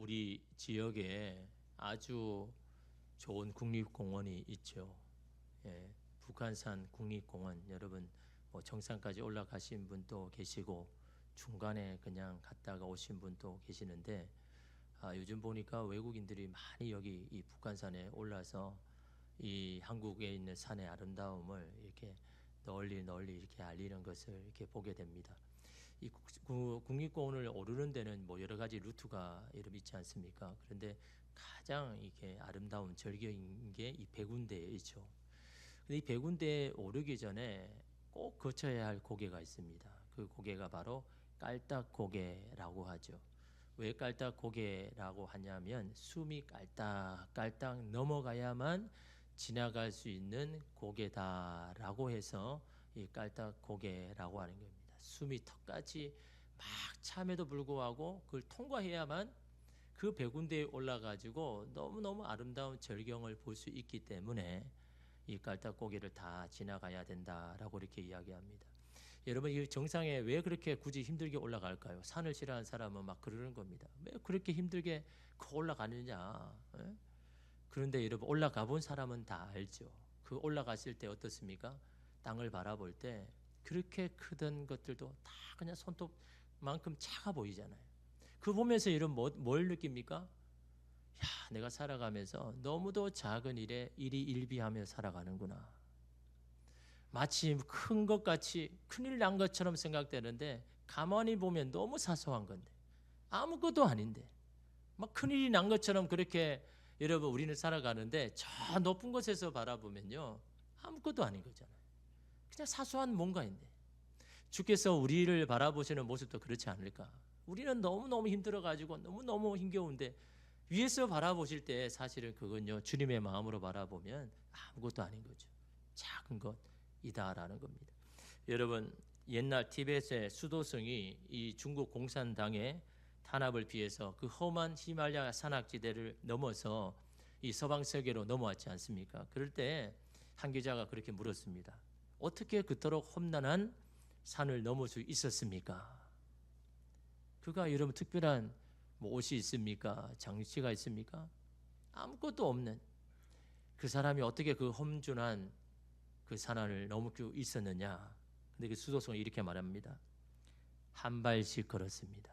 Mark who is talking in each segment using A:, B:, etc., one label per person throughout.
A: 우리 지역에 아주 좋은 국립공원이 있죠. 예, 북한산 국립공원. 여러분 뭐 정상까지 올라가신 분도 계시고 중간에 그냥 갔다가 오신 분도 계시는데 요즘 보니까 외국인들이 많이 여기 이 북한산에 올라서 이 한국에 있는 산의 아름다움을 이렇게 널리 이렇게 알리는 것을 이렇게 보게 됩니다. 이 국립공원을 오르는 데는 뭐 여러 가지 루트가 있지 않습니까? 그런데 가장 이게 아름다운 절경인 게 이 백운대에 있죠. 근데 이 백운대에 오르기 전에 꼭 거쳐야 할 고개가 있습니다. 그 고개가 바로 깔딱고개라고 하죠. 왜 깔딱고개라고 하냐면 숨이 깔딱깔딱 넘어가야만 지나갈 수 있는 고개다라고 해서 이 깔딱고개라고 하는 겁니다. 숨이 턱까지 막 참에도 불구하고 그걸 통과해야만 그 백운대에 올라가지고 너무너무 아름다운 절경을 볼 수 있기 때문에 이 깔딱고개를 다 지나가야 된다라고 이렇게 이야기합니다. 여러분 이 정상에 왜 그렇게 굳이 힘들게 올라갈까요? 산을 싫어하는 사람은 막 그러는 겁니다. 왜 그렇게 힘들게 올라가느냐? 에? 그런데 여러분 올라가 본 사람은 다 알죠. 그 올라갔을 때 어떻습니까? 땅을 바라볼 때 그렇게 크던 것들도 다 그냥 손톱만큼 작아 보이잖아요. 그 보면서 여러분 뭘 느낍니까? 야, 내가 살아가면서 너무도 작은 일에 일희일비하며 살아가는구나. 마치 큰 것 같이 큰일 난 것처럼 생각되는데 가만히 보면 너무 사소한 건데 아무것도 아닌데 막 큰일이 난 것처럼 그렇게 여러분 우리는 살아가는데 저 높은 곳에서 바라보면요 아무것도 아닌 거잖아요. 그냥 사소한 뭔가인데 주께서 우리를 바라보시는 모습도 그렇지 않을까? 우리는 너무너무 힘들어가지고 너무너무 힘겨운데 위에서 바라보실 때 사실은 그건요 주님의 마음으로 바라보면 아무것도 아닌 거죠. 작은 것이다라는 겁니다. 여러분 옛날 티베트의 수도승이 이 중국 공산당의 탄압을 피해서 그 험한 히말라야 산악지대를 넘어서 이 서방 세계로 넘어왔지 않습니까? 그럴 때 한 기자가 그렇게 물었습니다. 어떻게 그토록 험난한 산을 넘을 수 있었습니까? 그가 여러분 특별한 뭐 옷이 있습니까? 장치가 있습니까? 아무것도 없는 그 사람이 어떻게 그 험준한 그 산을 넘을 수 있었느냐? 근데 그 수도승은 이렇게 말합니다. 한 발씩 걸었습니다.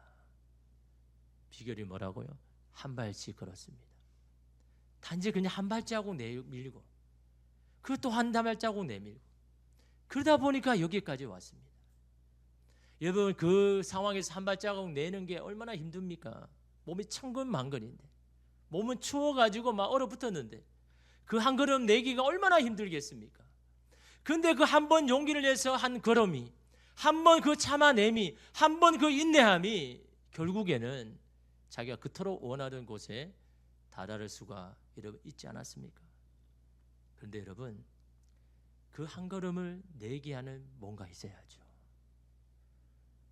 A: 비결이 뭐라고요? 한 발씩 걸었습니다. 단지 그냥 한 발자국 내밀고 그것도 한 발자국 내밀고 그러다 보니까 여기까지 왔습니다. 여러분 그 상황에서 한 발자국 내는 게 얼마나 힘듭니까? 몸이 천근만근인데 몸은 추워가지고 막 얼어붙었는데 그 한 걸음 내기가 얼마나 힘들겠습니까? 근데 그 한 번 용기를 내서 한 걸음이 한 번 그 참아냄이 한 번 그 인내함이 결국에는 자기가 그토록 원하던 곳에 다다를 수가 있지 않았습니까? 그런데 여러분 그 한 걸음을 내게 하는 뭔가 있어야죠.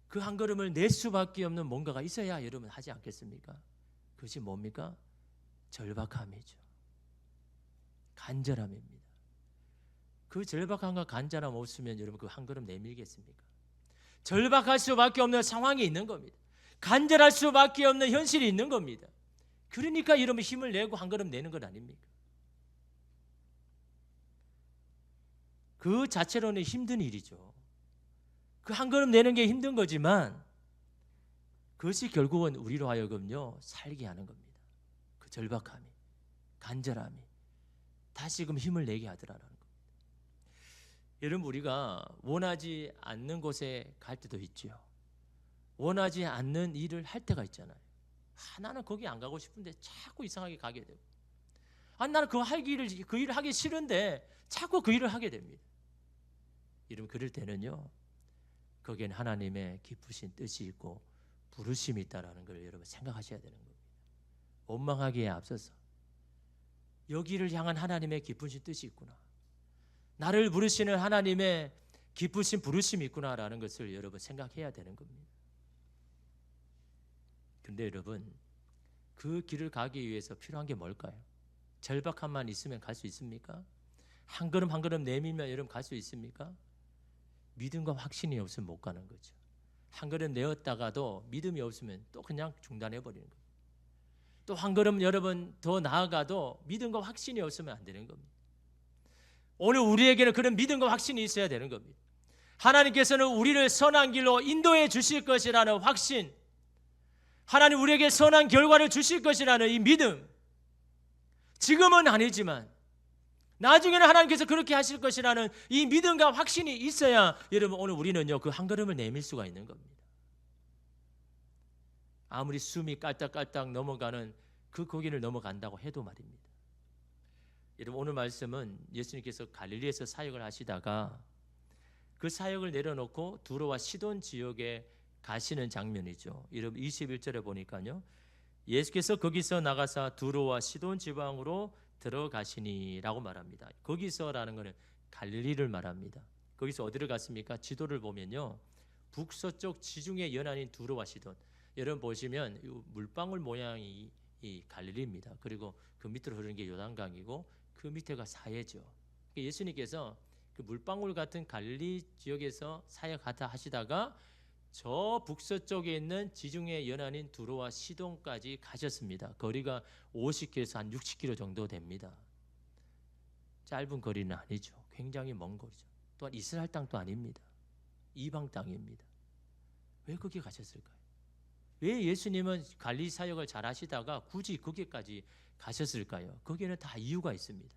A: 그 한 걸음을 낼 수밖에 없는 뭔가가 있어야 여러분 하지 않겠습니까? 그것이 뭡니까? 절박함이죠. 간절함입니다. 그 절박함과 간절함 없으면 여러분 그 한 걸음 내밀겠습니까? 절박할 수밖에 없는 상황이 있는 겁니다. 간절할 수밖에 없는 현실이 있는 겁니다. 그러니까 여러분 힘을 내고 한 걸음 내는 것 아닙니까? 그 자체로는 힘든 일이죠. 그 한 걸음 내는 게 힘든 거지만 그것이 결국은 우리로 하여금요 살게 하는 겁니다. 그 절박함이, 간절함이 다시금 힘을 내게 하더라는 겁니다. 여러분 우리가 원하지 않는 곳에 갈 때도 있죠. 원하지 않는 일을 할 때가 있잖아요. 나는 거기 안 가고 싶은데 자꾸 이상하게 가게 되고 나는 그 일을 하기 싫은데 자꾸 그 일을 하게 됩니다. 여러분 그럴 때는요 거기엔 하나님의 기쁘신 뜻이 있고 부르심이 있다는 걸 여러분 생각하셔야 되는 겁니다. 원망하기에 앞서서 여기를 향한 하나님의 기쁘신 뜻이 있구나. 나를 부르시는 하나님의 기쁘신 부르심이 있구나라는 것을 여러분 생각해야 되는 겁니다. 근데 여러분 그 길을 가기 위해서 필요한 게 뭘까요? 절박함만 있으면 갈 수 있습니까? 한 걸음 한 걸음 내밀면 여러분 갈 수 있습니까? 믿음과 확신이 없으면 못 가는 거죠. 한 걸음 내었다가도 믿음이 없으면 또 그냥 중단해 버리는 거예요. 또 한 걸음 여러분 더 나아가도 믿음과 확신이 없으면 안 되는 겁니다. 오늘 우리에게는 그런 믿음과 확신이 있어야 되는 겁니다. 하나님께서는 우리를 선한 길로 인도해 주실 것이라는 확신, 하나님 우리에게 선한 결과를 주실 것이라는 이 믿음, 지금은 아니지만 나중에는 하나님께서 그렇게 하실 것이라는 이 믿음과 확신이 있어야 여러분 오늘 우리는요 그 한 걸음을 내밀 수가 있는 겁니다. 아무리 숨이 깔딱깔딱 넘어가는 그 거기를 넘어간다고 해도 말입니다. 여러분 오늘 말씀은 예수님께서 갈릴리에서 사역을 하시다가 그 사역을 내려놓고 두로와 시돈 지역에 가시는 장면이죠. 여러분 21절에 보니까요. 예수께서 거기서 나가사 두로와 시돈 지방으로 들어가시니라고 말합니다. 거기서라는 것은 갈릴리를 말합니다. 거기서 어디를 갔습니까? 지도를 보면요. 북서쪽 지중해 연안인 두로와 시돈. 여러분 보시면 물방울 모양이 이 갈릴리입니다. 그리고 그 밑으로 흐르는 게 요단강이고 그 밑에가 사해죠. 예수님께서 그 물방울 같은 갈릴리 지역에서 사역하다 하시다가 저 북서쪽에 있는 지중해 연안인 두로와 시돈까지 가셨습니다. 거리가 50km에서 한 60km 정도 됩니다. 짧은 거리는 아니죠. 굉장히 먼 거리죠. 또한 이스라엘 땅도 아닙니다. 이방 땅입니다. 왜 거기 가셨을까요? 왜 예수님은 갈릴리 사역을 잘 하시다가 굳이 거기까지 가셨을까요? 거기에는 다 이유가 있습니다.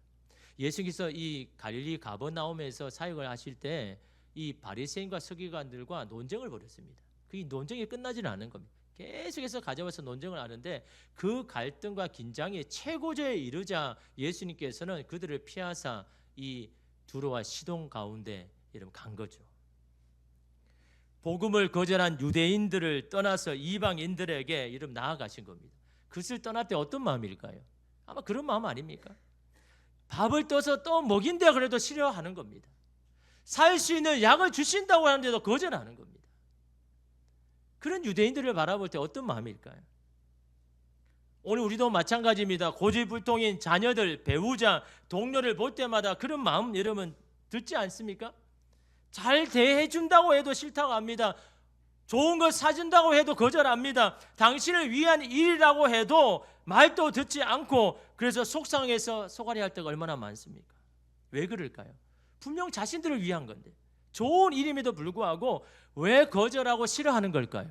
A: 예수님께서 이 갈릴리 가버나움에서 사역을 하실 때 이 바리새인과 서기관들과 논쟁을 벌였습니다. 그 논쟁이 끝나지는 않은 겁니다. 계속해서 가져와서 논쟁을 하는데 그 갈등과 긴장이 최고조에 이르자 예수님께서는 그들을 피하사 이 두로와 시돈 가운데 여러분 간 거죠. 복음을 거절한 유대인들을 떠나서 이방인들에게 이름 나아가신 겁니다. 그것을 떠날 때 어떤 마음일까요? 아마 그런 마음 아닙니까? 밥을 떠서 또 먹인다 그래도 싫어하는 겁니다. 살 수 있는 약을 주신다고 하는데도 거절하는 겁니다. 그런 유대인들을 바라볼 때 어떤 마음일까요? 오늘 우리도 마찬가지입니다. 고집불통인 자녀들, 배우자, 동료를 볼 때마다 그런 마음 여러분 들지 않습니까? 잘 대해준다고 해도 싫다고 합니다. 좋은 것 사준다고 해도 거절합니다. 당신을 위한 일이라고 해도 말도 듣지 않고 그래서 속상해서 소갈이할 때가 얼마나 많습니까? 왜 그럴까요? 분명 자신들을 위한 건데 좋은 일임에도 불구하고 왜 거절하고 싫어하는 걸까요?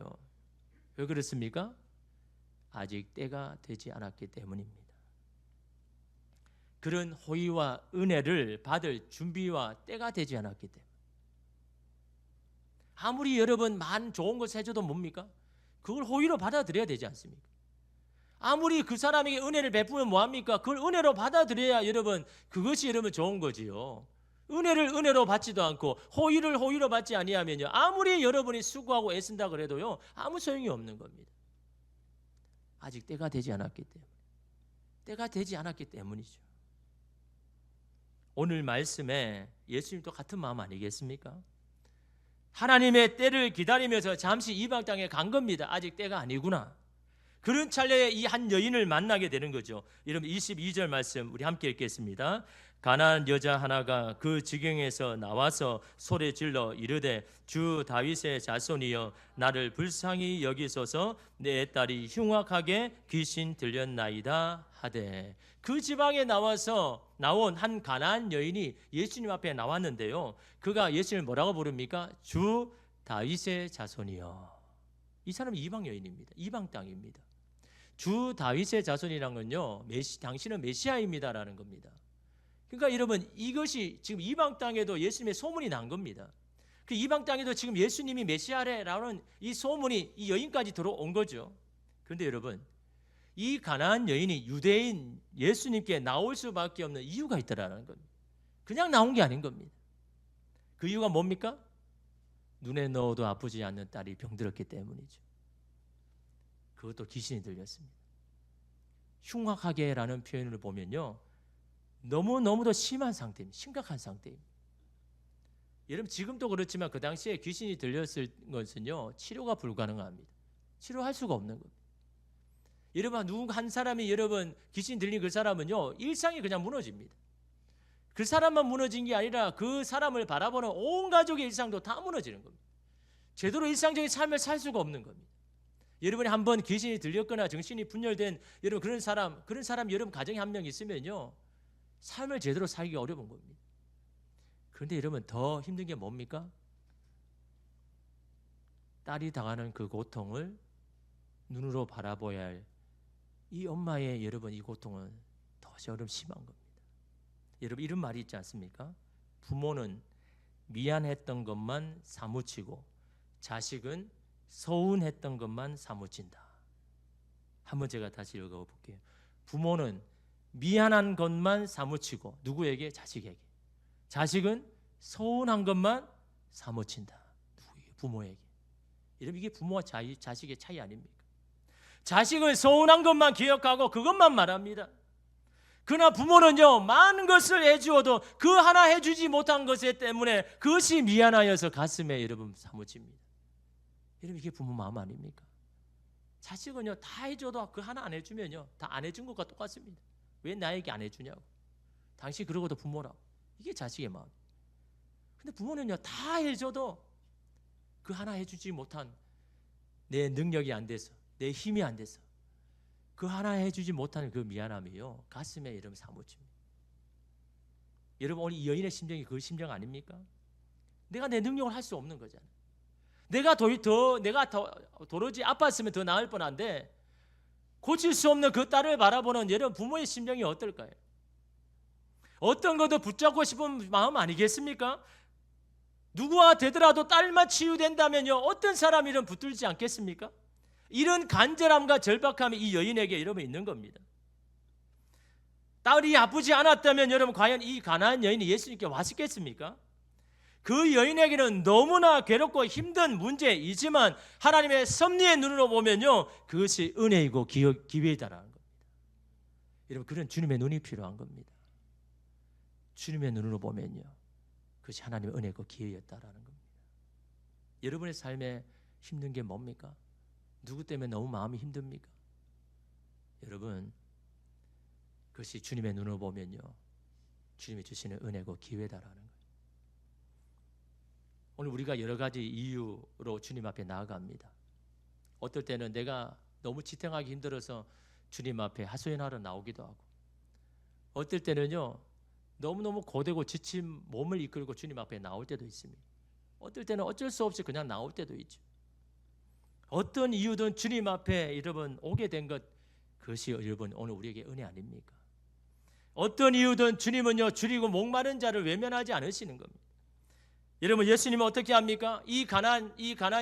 A: 왜 그렇습니까? 아직 때가 되지 않았기 때문입니다. 그런 호의와 은혜를 받을 준비와 때가 되지 않았기 때문에 아무리 여러분 많은 좋은 것을 해줘도 뭡니까? 그걸 호의로 받아들여야 되지 않습니까? 아무리 그 사람에게 은혜를 베푸면 뭐합니까? 그걸 은혜로 받아들여야 여러분 그것이 여러분 좋은 거지요. 은혜를 은혜로 받지도 않고 호의를 호의로 받지 아니하면요 아무리 여러분이 수고하고 애쓴다 그래도요 아무 소용이 없는 겁니다. 아직 때가 되지 않았기 때문에 때가 되지 않았기 때문이죠. 오늘 말씀에 예수님도 같은 마음 아니겠습니까? 하나님의 때를 기다리면서 잠시 이방 땅에 간 겁니다. 아직 때가 아니구나. 그런 찰나에 이 한 여인을 만나게 되는 거죠. 여러분 22절 말씀 우리 함께 읽겠습니다. 가나안 여자 하나가 그 지경에서 나와서 소리 질러 이르되 주 다윗의 자손이여 나를 불쌍히 여기소서 내 딸이 흉악하게 귀신 들렸나이다 하되 그 지방에 나와서 나온 한 가나안 여인이 예수님 앞에 나왔는데요. 그가 예수님을 뭐라고 부릅니까? 주 다윗의 자손이여. 이 사람은 이방 여인입니다. 이방 땅입니다. 주 다윗의 자손이란 건요 당신은 메시아입니다라는 겁니다. 그러니까 여러분 이것이 지금 이방 땅에도 예수님의 소문이 난 겁니다. 그 이방 땅에도 지금 예수님이 메시아래라는 이 소문이 이 여인까지 들어온 거죠. 그런데 여러분 이 가나안 여인이 유대인 예수님께 나올 수밖에 없는 이유가 있다라는 겁니다. 그냥 나온 게 아닌 겁니다. 그 이유가 뭡니까? 눈에 넣어도 아프지 않는 딸이 병들었기 때문이죠. 그것도 귀신이 들렸습니다. 흉악하게라는 표현을 보면요 너무너무도 심한 상태입니다. 심각한 상태입니다. 여러분 지금도 그렇지만 그 당시에 귀신이 들렸을 것은요 치료가 불가능합니다. 치료할 수가 없는 겁니다. 여러분 누군가 한 사람이 여러분 귀신 들린 그 사람은요 일상이 그냥 무너집니다. 그 사람만 무너진 게 아니라 그 사람을 바라보는 온 가족의 일상도 다 무너지는 겁니다. 제대로 일상적인 삶을 살 수가 없는 겁니다. 여러분이 한번 귀신이 들렸거나 정신이 분열된 여러분 그런 사람 여러분 가정에 한 명 있으면요, 삶을 제대로 살기가 어려운 겁니다. 그런데 여러분 더 힘든 게 뭡니까? 딸이 당하는 그 고통을 눈으로 바라보아야 할 이 엄마의 여러분 이 고통은 더시 여러분 심한 겁니다. 여러분 이런 말이 있지 않습니까? 부모는 미안했던 것만 사무치고 자식은 서운했던 것만 사무친다. 한번 제가 다시 읽어볼게요. 부모는 미안한 것만 사무치고 누구에게? 자식에게. 자식은 서운한 것만 사무친다. 누구에게? 부모에게. 여러분 이게 부모와 자식의 차이 아닙니까? 자식은 서운한 것만 기억하고 그것만 말합니다. 그러나 부모는요, 많은 것을 해주어도 그 하나 해주지 못한 것 때문에 그것이 미안하여서 가슴에 여러분 사무칩니다. 여러분 이게 부모 마음 아닙니까? 자식은요, 다 해줘도 그 하나 안 해주면요, 다 안 해준 것과 똑같습니다. 왜 나에게 안 해주냐고. 당신 그러고도 부모라고. 이게 자식의 마음. 근데 부모는요, 다 해줘도 그 하나 해주지 못한 내 능력이 안 돼서, 내 힘이 안 돼서 그 하나 해주지 못하는 그 미안함이요, 가슴에 여러분 사무칩니다. 여러분 오늘 이 여인의 심정이 그 심정 아닙니까? 내가 내 능력을 할 수 없는 거잖아요. 내가 도로지 아팠으면 더 나을 뻔한데 고칠 수 없는 그 딸을 바라보는 여러분 부모의 심정이 어떨까요? 어떤 것도 붙잡고 싶은 마음 아니겠습니까? 누구와 되더라도 딸만 치유된다면요, 어떤 사람이든 붙들지 않겠습니까? 이런 간절함과 절박함이 이 여인에게 여러분 있는 겁니다. 딸이 아프지 않았다면 여러분 과연 이 가나안 여인이 예수님께 왔겠습니까? 그 여인에게는 너무나 괴롭고 힘든 문제이지만 하나님의 섭리의 눈으로 보면요, 그것이 은혜이고 기회이다라는 겁니다. 여러분 그런 주님의 눈이 필요한 겁니다. 주님의 눈으로 보면요, 그것이 하나님의 은혜고 기회였다라는 겁니다. 여러분의 삶에 힘든 게 뭡니까? 누구 때문에 너무 마음이 힘듭니까? 여러분 그것이 주님의 눈으로 보면요, 주님이 주시는 은혜고 기회다라는 거예요. 오늘 우리가 여러 가지 이유로 주님 앞에 나아갑니다. 어떨 때는 내가 너무 지탱하기 힘들어서 주님 앞에 하소연하러 나오기도 하고, 어떨 때는요 너무너무 고되고 지친 몸을 이끌고 주님 앞에 나올 때도 있습니다. 어떨 때는 어쩔 수 없이 그냥 나올 때도 있죠. 어떤 이유든 주님 앞에 여러분 오게 된 것, 그것이 여러분 오늘 우리에게 은혜 아닙니까? 어떤 이유든 주님은요, 줄이고 목마른 자를 외면하지 않으시는 겁니다. 여러분 예수님은 어떻게 합니까? 이 가난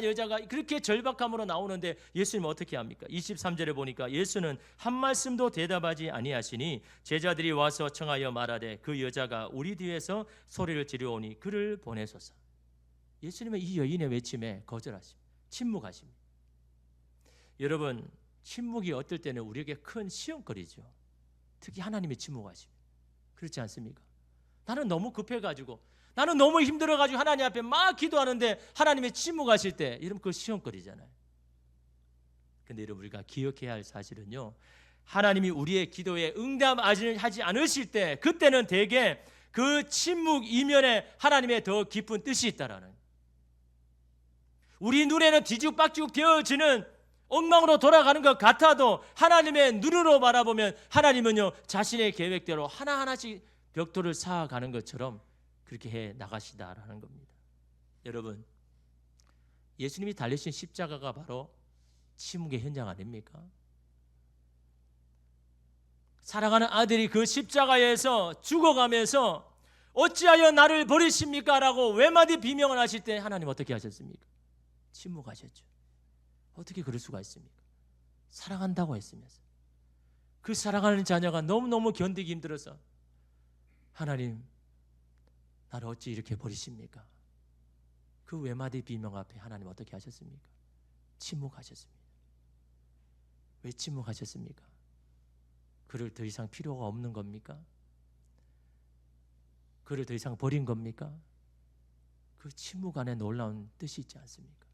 A: 여자가 그렇게 절박함으로 나오는데 예수님은 어떻게 합니까? 23절에 보니까 예수는 한 말씀도 대답하지 아니하시니 제자들이 와서 청하여 말하되 그 여자가 우리 뒤에서 소리를 지르오니 그를 보내소서. 예수님은 이 여인의 외침에 거절하십니다. 침묵하십니다. 여러분 침묵이 어떨 때는 우리에게 큰 시험거리죠. 특히 하나님이 침묵하십니다. 그렇지 않습니까? 나는 너무 급해가지고, 나는 너무 힘들어가지고 하나님 앞에 막 기도하는데 하나님이 침묵하실 때, 여러분 그거 시험거리잖아요. 근데 여러분 우리가 기억해야 할 사실은요, 하나님이 우리의 기도에 응답하지 않으실 때, 그때는 대개 그 침묵 이면에 하나님의 더 깊은 뜻이 있다라는, 우리 눈에는 뒤죽박죽 되어지는 엉망으로 돌아가는 것 같아도 하나님의 눈으로 바라보면 하나님은요, 자신의 계획대로 하나하나씩 벽돌을 쌓아가는 것처럼 그렇게 해 나가시다라는 겁니다. 여러분 예수님이 달리신 십자가가 바로 침묵의 현장 아닙니까? 사랑하는 아들이 그 십자가에서 죽어가면서 어찌하여 나를 버리십니까? 라고 외마디 비명을 하실 때 하나님 어떻게 하셨습니까? 침묵하셨죠. 어떻게 그럴 수가 있습니까? 사랑한다고 했으면서 그 사랑하는 자녀가 너무너무 견디기 힘들어서 하나님 나를 어찌 이렇게 버리십니까? 그 외마디 비명 앞에 하나님 어떻게 하셨습니까? 침묵하셨습니다. 왜 침묵하셨습니까? 그를 더 이상 필요가 없는 겁니까? 그를 더 이상 버린 겁니까? 그 침묵 안에 놀라운 뜻이 있지 않습니까?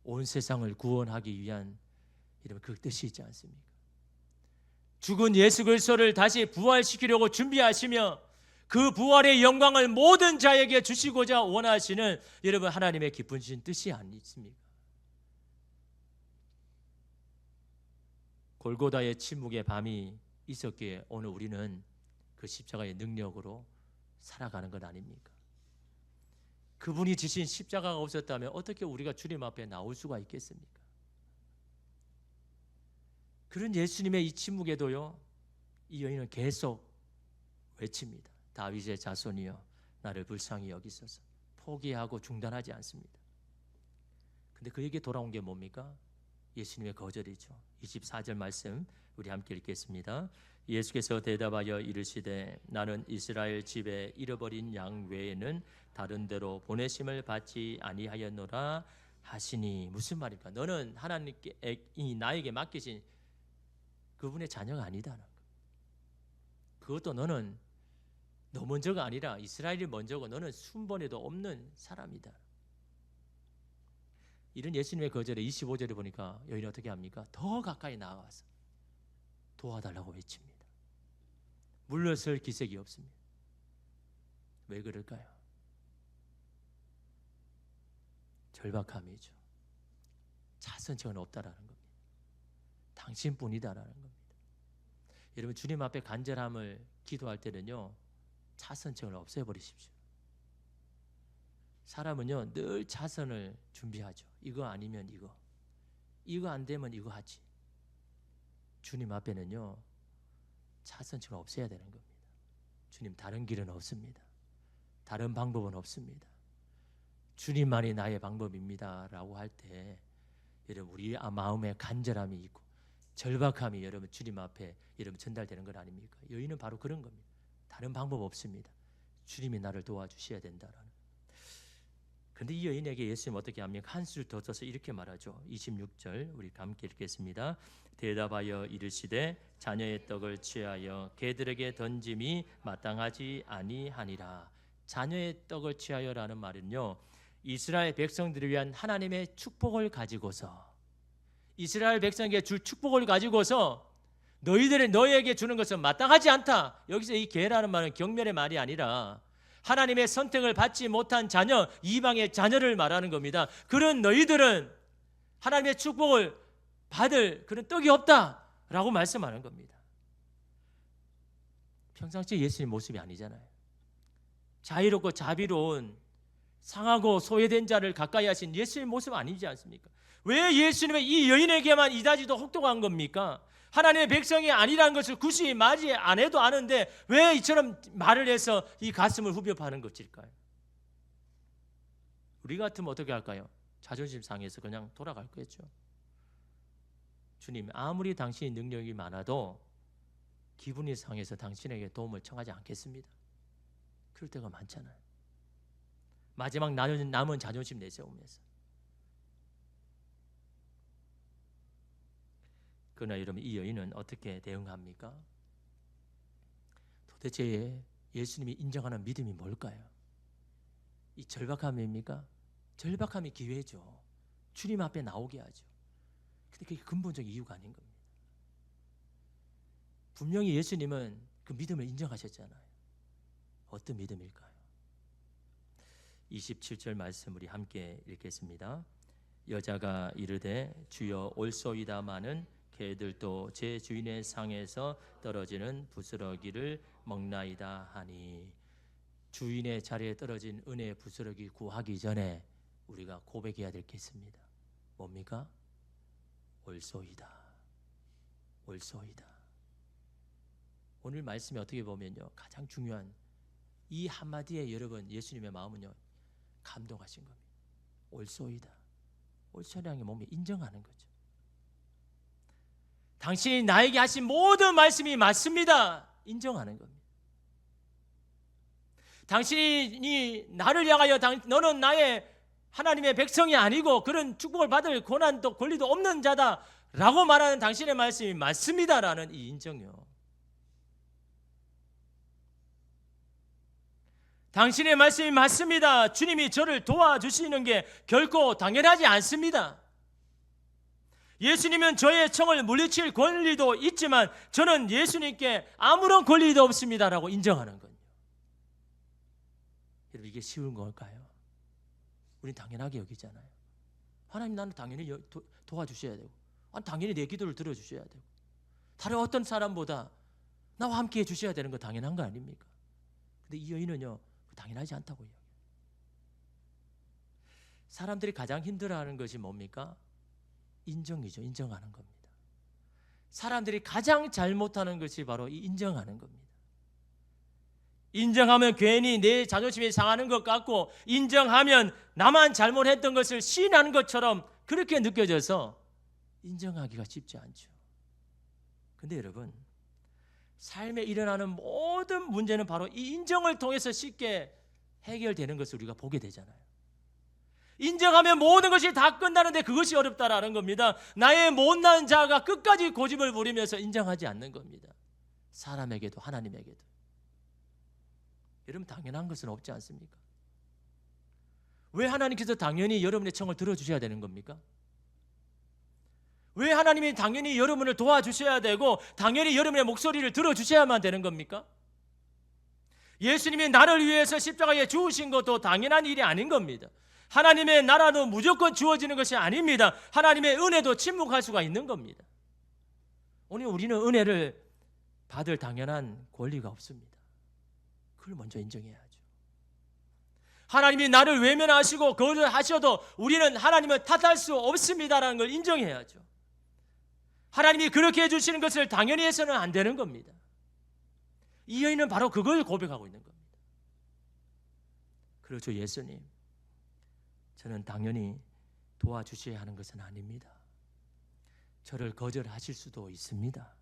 A: 온 세상을 구원하기 위한 이런 그 뜻이 있지 않습니까? 죽은 예수 그리스도를 다시 부활시키려고 준비하시며 그 부활의 영광을 모든 자에게 주시고자 원하시는 여러분 하나님의 깊으신 뜻이 아니십니까? 골고다의 침묵의 밤이 있었기에 오늘 우리는 그 십자가의 능력으로 살아가는 것 아닙니까? 그분이 지신 십자가가 없었다면 어떻게 우리가 주님 앞에 나올 수가 있겠습니까? 그런 예수님의 이 침묵에도요, 이 여인은 계속 외칩니다. 다윗의 자손이여 나를 불쌍히 여기소서. 포기하고 중단하지 않습니다. 근데 그에게 돌아온 게 뭡니까? 예수님의 거절이죠. 24절 말씀 우리 함께 읽겠습니다. 예수께서 대답하여 이르시되 나는 이스라엘 집에 잃어버린 양 외에는 다른 데로 보내심을 받지 아니하였노라 하시니. 무슨 말입니까? 너는 하나님께 나에게 맡기신 그분의 자녀가 아니다는 거. 그것도 너는 너 먼저가 아니라 이스라엘이 먼저고 너는 순번에도 없는 사람이다. 이런 예수님의 거절에 25절에 보니까 여인이 어떻게 합니까? 더 가까이 나아가서 도와달라고 외칩니다. 물러설 기색이 없습니다. 왜 그럴까요? 절박함이죠. 차선책은 없다라는 겁니다. 당신뿐이다라는 겁니다. 여러분, 주님 앞에 간절함을 기도할 때는요, 차선책을 없애버리십시오. 사람은요 늘 차선을 준비하죠. 이거 아니면 이거 안 되면 이거 하지. 주님 앞에는요 차선책을 없애야 되는 겁니다. 주님, 다른 길은 없습니다. 다른 방법은 없습니다. 주님만이 나의 방법입니다 라고 할 때 여러분, 우리 마음에 간절함이 있고 절박함이 여러분 주님 앞에 여러분 전달되는 것 아닙니까? 여인은 바로 그런 겁니다. 다른 방법 없습니다. 주님이 나를 도와주셔야 된다라는. 그런데 이 여인에게 예수님 어떻게 합니까? 한술 더 써서 이렇게 말하죠. 26절 우리 함께 읽겠습니다. 대답하여 이르시되 자녀의 떡을 취하여 개들에게 던짐이 마땅하지 아니하니라. 자녀의 떡을 취하여라는 말은요, 이스라엘 백성들을 위한 하나님의 축복을 가지고서, 이스라엘 백성에게 줄 축복을 가지고서 너희에게 주는 것은 마땅하지 않다. 여기서 이 개라는 말은 경멸의 말이 아니라 하나님의 선택을 받지 못한 자녀, 이방의 자녀를 말하는 겁니다. 그런 너희들은 하나님의 축복을 받을 그런 떡이 없다라고 말씀하는 겁니다. 평상시 예수님 모습이 아니잖아요. 자유롭고 자비로운 상하고 소외된 자를 가까이 하신 예수님 모습 아니지 않습니까? 왜 예수님의 이 여인에게만 이다지도 혹독한 겁니까? 하나님의 백성이 아니라는 것을 굳이 맞이 안 해도 아는데 왜 이처럼 말을 해서 이 가슴을 후벼 파는 것일까요? 우리 같으면 어떻게 할까요? 자존심 상해서 그냥 돌아갈 거겠죠. 주님, 아무리 당신이 능력이 많아도 기분이 상해서 당신에게 도움을 청하지 않겠습니다. 그럴 때가 많잖아요. 마지막 남은 자존심 내세우면서. 그러나 여러분, 이 여인은 어떻게 대응합니까? 도대체 예수님이 인정하는 믿음이 뭘까요? 이 절박함입니까? 절박함이 기회죠. 주님 앞에 나오게 하죠. 근데 그게 근본적 이유가 아닌 겁니다. 분명히 예수님은 그 믿음을 인정하셨잖아요. 어떤 믿음일까요? 27절 말씀 우리 함께 읽겠습니다. 여자가 이르되 주여 올소이다마는 개들도 제 주인의 상에서 떨어지는 부스러기를 먹나이다 하니. 주인의 자리에 떨어진 은혜의 부스러기 구하기 전에 우리가 고백해야 될 게 있습니다. 뭡니까? 올소이다. 올소이다. 오늘 말씀이 어떻게 보면요, 가장 중요한 이 한마디에 여러분 예수님의 마음은요 감동하신 겁니다. 올소이다. 올소이라는 게 몸에 인정하는 거죠. 당신이 나에게 하신 모든 말씀이 맞습니다. 인정하는 겁니다. 당신이 나를 향하여 너는 나의 하나님의 백성이 아니고 그런 축복을 받을 고난도 권리도 없는 자다라고 말하는 당신의 말씀이 맞습니다라는 이 인정요. 당신의 말씀이 맞습니다. 주님이 저를 도와주시는 게 결코 당연하지 않습니다. 예수님은 저의 청을 물리칠 권리도 있지만 저는 예수님께 아무런 권리도 없습니다라고 인정하는 거예요. 여러분, 이게 쉬운 걸까요? 우린 당연하게 여기잖아요. 하나님, 나는 당연히 도와주셔야 되고, 당연히 내 기도를 들어주셔야 되고, 다른 어떤 사람보다 나와 함께 해주셔야 되는 거 당연한 거 아닙니까? 근데 이 여인은요, 당연하지 않다고 이야기해요. 사람들이 가장 힘들어하는 것이 뭡니까? 인정이죠. 인정하는 겁니다. 사람들이 가장 잘못하는 것이 바로 이 인정하는 겁니다. 인정하면 괜히 내 자존심이 상하는 것 같고, 인정하면 나만 잘못했던 것을 시인하는 것처럼 그렇게 느껴져서 인정하기가 쉽지 않죠. 근데 여러분, 삶에 일어나는 모든 문제는 바로 이 인정을 통해서 쉽게 해결되는 것을 우리가 보게 되잖아요. 인정하면 모든 것이 다 끝나는데 그것이 어렵다라는 겁니다. 나의 못난 자가 끝까지 고집을 부리면서 인정하지 않는 겁니다. 사람에게도 하나님에게도. 여러분, 당연한 것은 없지 않습니까? 왜 하나님께서 당연히 여러분의 청을 들어주셔야 되는 겁니까? 왜 하나님이 당연히 여러분을 도와주셔야 되고 당연히 여러분의 목소리를 들어주셔야만 되는 겁니까? 예수님이 나를 위해서 십자가에 죽으신 것도 당연한 일이 아닌 겁니다. 하나님의 나라도 무조건 주어지는 것이 아닙니다. 하나님의 은혜도 침묵할 수가 있는 겁니다. 오늘 우리는 은혜를 받을 당연한 권리가 없습니다. 그걸 먼저 인정해야죠. 하나님이 나를 외면하시고 거절하셔도 우리는 하나님을 탓할 수 없습니다라는 걸 인정해야죠. 하나님이 그렇게 해주시는 것을 당연히 해서는 안 되는 겁니다. 이 여인은 바로 그걸 고백하고 있는 겁니다. 그렇죠. 예수님, 저는 당연히 도와주셔야 하는 것은 아닙니다. 저를 거절하실 수도 있습니다.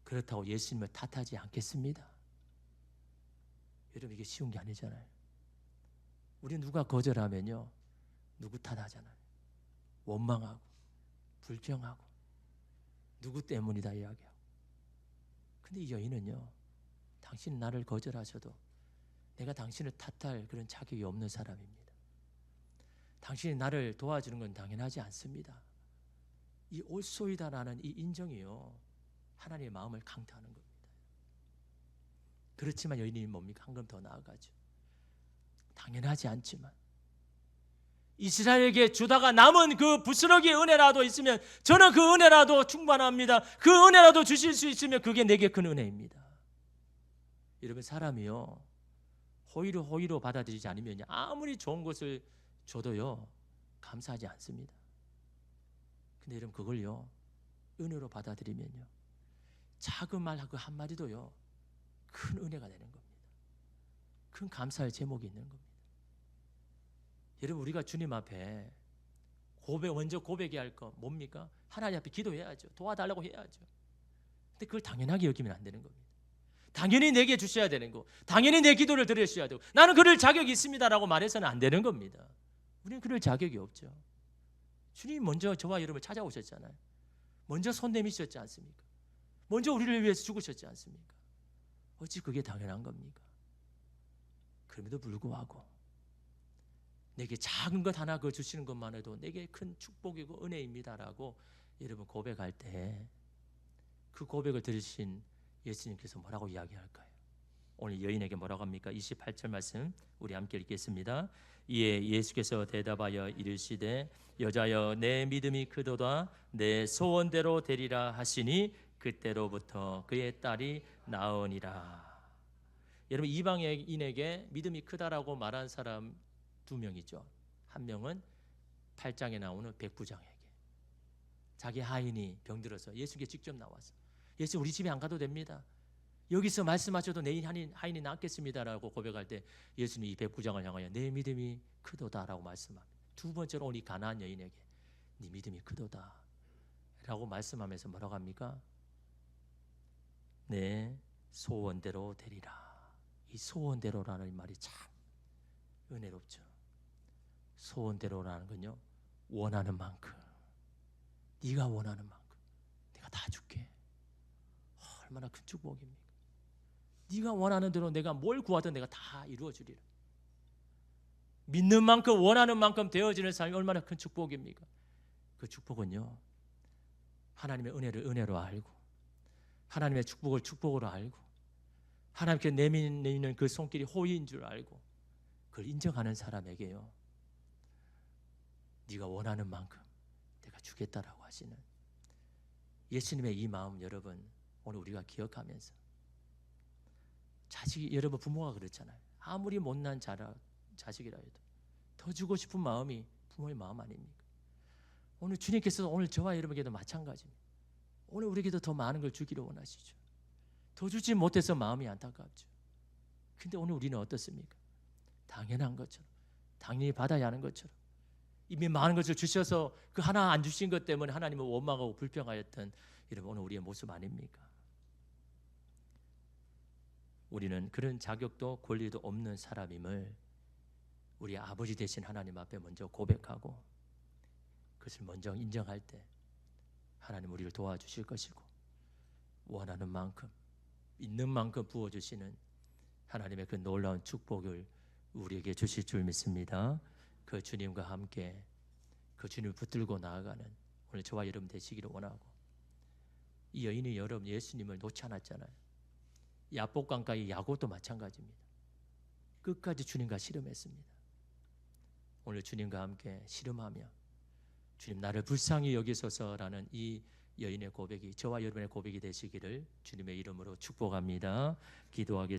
A: 그렇다고 예수님을 탓하지 않겠습니다. 여러분, 이게 쉬운 게 아니잖아요. 우리 누가 거절하면요, 누구 탓하잖아요. 원망하고 불평하고 누구 때문이다 이야기하고. 근데 이 여인은요, 당신 나를 거절하셔도 내가 당신을 탓할 그런 자격이 없는 사람입니다. 당신이 나를 도와주는 건 당연하지 않습니다. 이 옳소이다라는 이 인정이요, 하나님의 마음을 강타하는 겁니다. 그렇지만 여인이 뭡니까? 한 걸음 더 나아가죠. 당연하지 않지만 이스라엘에게 주다가 남은 그 부스러기 은혜라도 있으면 저는 그 은혜라도 충분합니다. 그 은혜라도 주실 수 있으면 그게 내게 큰 은혜입니다. 여러분, 사람이요, 호의로 받아들이지 않으면 아무리 좋은 것을 줘도요, 감사하지 않습니다. 근데 여러분, 그걸요, 은혜로 받아들이면요, 작은 말 그 한마디도요, 큰 은혜가 되는 겁니다. 큰 감사의 제목이 있는 겁니다. 여러분, 우리가 주님 앞에 먼저 고백해야 할 거 뭡니까? 하나님 앞에 기도해야죠. 도와달라고 해야죠. 근데 그걸 당연하게 여기면 안 되는 겁니다. 당연히 내게 주셔야 되는 거, 당연히 내 기도를 들으셔야 되고, 나는 그럴 자격이 있습니다라고 말해서는 안 되는 겁니다. 우리는 그럴 자격이 없죠. 주님이 먼저 저와 여러분을 찾아오셨잖아요. 먼저 손 내미셨지 않습니까? 먼저 우리를 위해서 죽으셨지 않습니까? 어찌 그게 당연한 겁니까? 그럼에도 불구하고 내게 작은 것 하나 그 주시는 것만 해도 내게 큰 축복이고 은혜입니다라고 여러분 고백할 때 그 고백을 들으신 예수님께서 뭐라고 이야기할까요? 오늘 여인에게 뭐라고 합니까? 28절 말씀 우리 함께 읽겠습니다. 이에 예수께서 대답하여 이르시되 여자여 내 믿음이 크도다 내 소원대로 되리라 하시니 그때로부터 그의 딸이 나으니라. 여러분, 이방인에게 믿음이 크다라고 말한 사람 두 명이죠. 한 명은 8장에 나오는 백부장에게 자기 하인이 병들어서 예수께 직접 나와서 예수 우리 집에 안 가도 됩니다. 여기서 말씀하셔도 내 하인이 낫겠습니다라고 고백할 때 예수님이 이 백부장을 향하여 내 믿음이 크도다라고 말씀합니다. 두 번째로 이 가나안 여인에게 네 믿음이 크도다라고 말씀하면서 뭐라고 합니까? 내 소원대로 되리라. 이 소원대로라는 말이 참 은혜롭죠. 소원대로라는 건요, 원하는 만큼, 네가 원하는 만큼 내가 다 줄게. 얼마나 큰 축복입니까? 네가 원하는 대로 내가 뭘 구하든 내가 다 이루어 주리라. 믿는 만큼 원하는 만큼 되어지는 삶이 얼마나 큰 축복입니까? 그 축복은요, 하나님의 은혜를 은혜로 알고 하나님의 축복을 축복으로 알고 하나님께 내미는 그 손길이 호의인 줄 알고 그걸 인정하는 사람에게요, 네가 원하는 만큼 내가 주겠다라고 하시는 예수님의 이 마음 여러분 오늘 우리가 기억하면서 자식이 여러분 부모가 그렇잖아요. 아무리 못난 자식이라 해도 더 주고 싶은 마음이 부모의 마음 아닙니까? 오늘 주님께서 오늘 저와 여러분에게도 마찬가지입니다. 오늘 우리에게도 더 많은 걸 주기를 원하시죠. 더 주지 못해서 마음이 안타깝죠. 근데 오늘 우리는 어떻습니까? 당연한 것처럼, 당연히 받아야 하는 것처럼 이미 많은 것을 주셔서 그 하나 안 주신 것 때문에 하나님을 원망하고 불평하였던 여러분 오늘 우리의 모습 아닙니까? 우리는 그런 자격도 권리도 없는 사람임을 우리 아버지 되신 하나님 앞에 먼저 고백하고 그것을 먼저 인정할 때 하나님 우리를 도와주실 것이고 원하는 만큼 있는 만큼 부어주시는 하나님의 그 놀라운 축복을 우리에게 주실 줄 믿습니다. 그 주님과 함께 그 주님을 붙들고 나아가는 오늘 저와 여러분 되시기를 원하고 이 여인이 여러분 예수님을 놓지 않았잖아요. 야복강가의 야고도 마찬가지입니다. 끝까지 주님과 씨름했습니다. 오늘 주님과 함께 씨름하며 주님 나를 불쌍히 여기소서라는 이 여인의 고백이 저와 여러분의 고백이 되시기를 주님의 이름으로 축복합니다. 기도하겠습니다.